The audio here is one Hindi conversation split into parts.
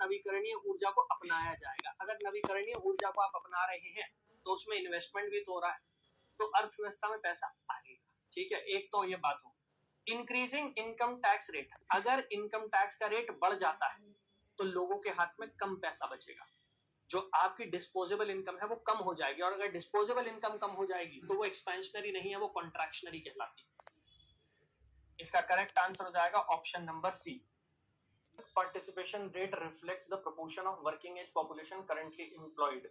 नवीकरणीय ऊर्जा को अपनाया जाएगा। अगर नवीकरणीय ऊर्जा को आप अपना रहे हैं तो उसमें इन्वेस्टमेंट भी तो हो रहा है, तो अर्थव्यवस्था में पैसा आएगा। ठीक है, एक तो ये बात हो। इंक्रीजिंग इनकम टैक्स रेट, अगर इनकम टैक्स का रेट बढ़ जाता है तो लोगों के हाथ में कम पैसा बचेगा, जो आपकी डिस्पोजेबल इनकम है वो कम हो जाएगी, और अगर डिस्पोजेबल इनकम कम हो जाएगी तो वो एक्सपेंशनरी नहीं है, वो कॉन्ट्रैक्शनरी कहलाती है। इसका करेक्ट आंसर हो जाएगा option number C. Participation rate reflects the proportion of working age population currently employed.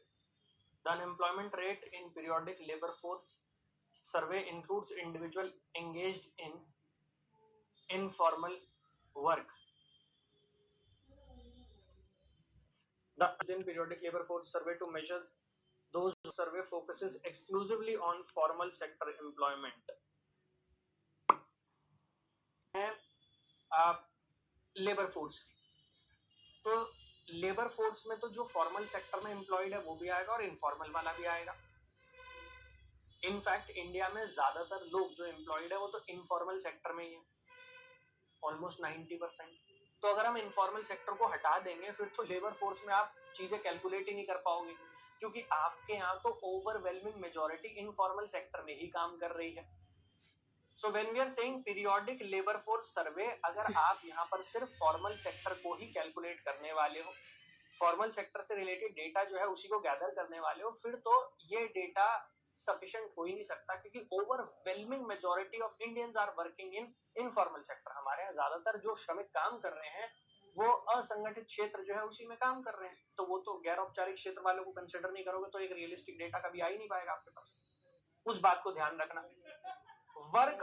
The unemployment rate in periodic labor force survey includes individual engaged in informal work. The periodic labor force survey to measure those survey focuses exclusively on formal sector employment. Labour force, तो लेबर फोर्स में तो जो फॉर्मल सेक्टर में एम्प्लॉयड है वो भी आएगा और इनफॉर्मल वाला भी आएगा। इनफैक्ट इंडिया में ज्यादातर लोग जो एम्प्लॉयड है वो तो इनफॉर्मल सेक्टर में ही है, ऑलमोस्ट 90%। तो अगर हम इनफॉर्मल सेक्टर को हटा देंगे फिर तो लेबर फोर्स में आप चीजें कैलकुलेट ही नहीं कर पाओगे, क्योंकि आपके यहाँ तो ओवरवेलमिंग मेजॉरिटी इनफॉर्मल सेक्टर में ही काम कर रही है। So when we are saying periodic labor force survey, अगर आप यहाँ पर सिर्फ फॉर्मल सेक्टर को ही कैलकुलेट करने वाले हो, फॉर्मल सेक्टर से रिलेटेड डेटा जो है उसी को गैदर करने वाले हो, फिर तो ये डेटा सफिशिएंट हो ही नहीं सकता, क्योंकि overwhelming majority of Indians are working in informal sector. हमारे यहाँ ज्यादातर जो श्रमिक काम कर रहे हैं वो असंगठित क्षेत्र जो है उसी में काम कर रहे हैं, तो वो तो गैर औपचारिक क्षेत्र वालों को कंसिडर नहीं करोगे तो एक रियलिस्टिक डेटा कभी आ ही नहीं पाएगा आपके पास। उस बात को ध्यान रखना। वर्क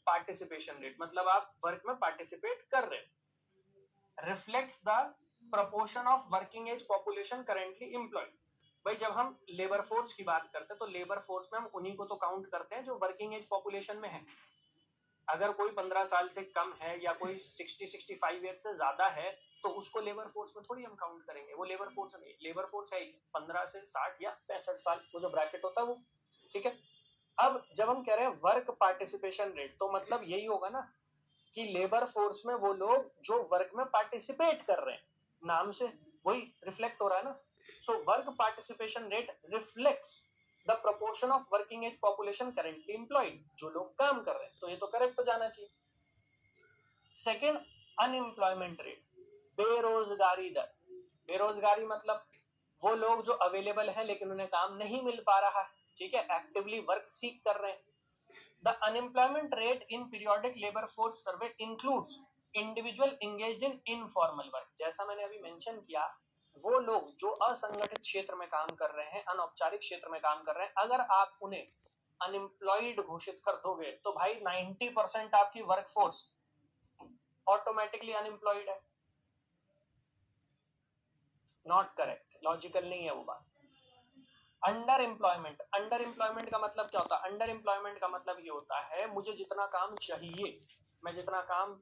पार्टिसिपेशन रेट मतलब आप वर्क में पार्टिसिपेट कर रहे हैं। Reflects the proportion of working age population currently employed. भाई जब हम लेबर फोर्स की बात करते हैं तो लेबर फोर्स में हम उन्हीं को तो काउंट करते हैं जो वर्किंग एज पॉपुलेशन में है। अगर कोई 15 साल से कम है या कोई 60-65 ईयर से ज्यादा है तो उसको लेबर फोर्स में थोड़ी हम काउंट करेंगे, वो लेबर फोर्स नहीं। लेबर फोर्स है 15 से 60 या 65 साल, वो जो ब्रैकेट होता है वो। ठीक है, अब जब हम कह रहे हैं वर्क पार्टिसिपेशन रेट तो मतलब यही होगा ना कि लेबर फोर्स में वो लोग जो वर्क में पार्टिसिपेट कर रहे हैं, नाम से वही रिफ्लेक्ट हो रहा है ना। So work participation rate reflects the proportion of working age population currently employed, जो लोग काम कर रहे हैं, तो ये तो करेक्ट हो जाना चाहिए। सेकेंड, अनएम्प्लॉयमेंट रेट, बेरोजगारी दर। बेरोजगारी मतलब वो लोग जो अवेलेबल हैं लेकिन उन्हें काम नहीं मिल पा रहा है, ठीक है, एक्टिवली वर्क सीक कर रहे हैं। The unemployment rate in periodic labour force survey includes individual engaged in informal work. जैसा मैंने अभी मेंशन किया, वो लोग जो असंगठित क्षेत्र में काम कर रहे हैं, अनौपचारिक क्षेत्र में काम कर रहे हैं, अगर आप उन्हें अनएम्प्लॉयड घोषित कर दोगे तो भाई 90% आपकी वर्कफोर्स ऑटोमेटिकली अनएम्प्लॉयड है। नॉट करेक्ट, लॉजिकल नहीं है वो बात। अंडर एम्प्लॉयमेंट का मतलब क्या होता है? अंडर एम्प्लॉयमेंट का मतलब ये होता है मुझे जितना काम चाहिए, मैं जितना काम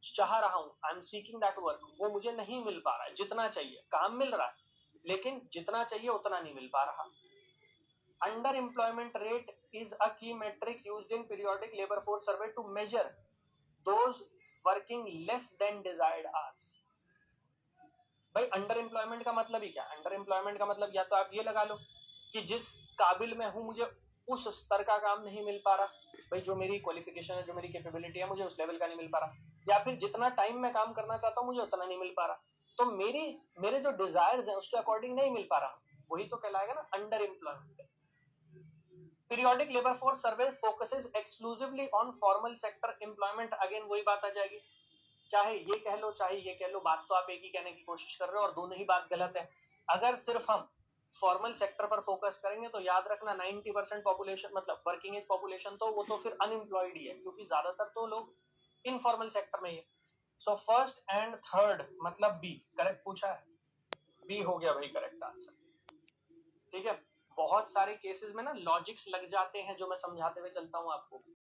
चाह रहा हूं, I am seeking that work, वो मुझे नहीं मिल पा रहा है। जितना चाहिए काम मिल रहा है लेकिन जितना चाहिए उतना नहीं मिल पा रहा। Under employment rate is a key metric used in periodic labour force survey to measure those working less than desired hours. भाई अंडर एम्प्लॉयमेंट का मतलब ही क्या? अंडर एम्प्लॉयमेंट का मतलब या तो आप ये लगा लो कि जिस काबिल में हूं मुझे उस स्तर का काम नहीं मिल पा रहा, भाई जो मेरी क्वालिफिकेशन है, जो मेरी कैपेबिलिटी है, मुझे उस लेवल का नहीं मिल पा रहा, या फिर जितना टाइम मैं काम करना चाहता हूं मुझे उतना नहीं मिल पा रहा, तो मेरे जो डिजायर्स हैं उसके अकॉर्डिंग नहीं मिल पा रहा, वही तो कहलाएगा ना under employment. Periodic labour force survey focuses exclusively on formal sector employment. Again वही बात आ जाएगी, चाहे ये कह लो चाहे ये कह लो, बात तो आप एक ही कहने की कोशिश कर रहे हो और दोनों ही बात गलत है। अगर सिर्फ हम फॉर्मल सेक्टर पर फोकस करेंगे तो याद रखना 90% पॉपुलेशन मतलब वर्किंग एज पॉपुलेशन तो वो तो फिर अनएम्प्लॉयड ही है, क्योंकि ज्यादातर तो लोग इनफॉर्मल सेक्टर में ही है। सो फर्स्ट एंड थर्ड मतलब बी करेक्ट पूछा है, बी हो गया भाई करेक्ट आंसर। ठीक है, बहुत सारे केसेस में ना लॉजिक्स लग जाते हैं जो मैं समझाते हुए चलता हूँ आपको।